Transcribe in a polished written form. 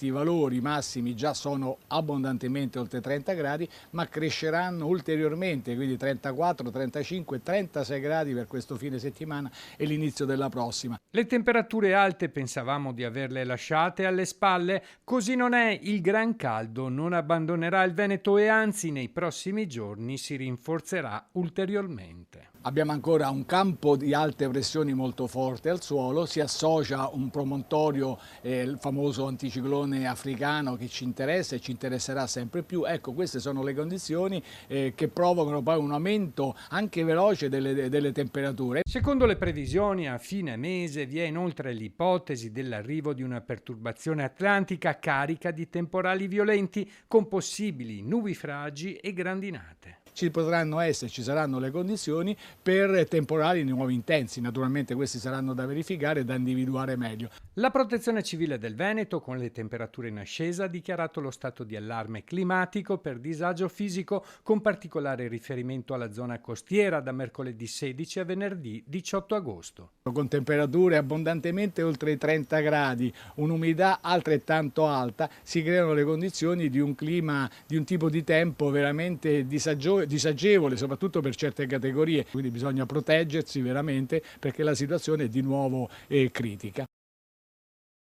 I valori massimi già sono abbondantemente oltre 30 gradi, ma cresceranno ulteriormente, quindi 34, 35, 36 gradi per questo fine settimana e l'inizio della prossima. Le temperature alte pensavamo di averle lasciate alle spalle, così non è. Il gran caldo non abbandonerà il Veneto e anzi nei prossimi giorni si rinforzerà ulteriormente. Abbiamo ancora un campo di alte pressioni molto forte al suolo, si associa un promontorio, il famoso anticiclone africano che ci interessa e ci interesserà sempre più. Ecco, queste sono le condizioni che provocano poi un aumento anche veloce delle temperature. Secondo le previsioni, a fine mese vi è inoltre l'ipotesi dell'arrivo di una perturbazione atlantica carica di temporali violenti con possibili nubifragi e grandinate. Ci saranno le condizioni per temporali nuovi intensi, naturalmente questi saranno da verificare e da individuare meglio. La Protezione Civile del Veneto, con le temperature in ascesa, ha dichiarato lo stato di allarme climatico per disagio fisico, con particolare riferimento alla zona costiera da mercoledì 16 a venerdì 18 agosto. Con temperature abbondantemente oltre i 30 gradi, un'umidtà altrettanto alta, si creano le condizioni di un clima, di un tipo di tempo veramente disagevole, soprattutto per certe categorie. Quindi bisogna proteggersi veramente perché la situazione è di nuovo critica.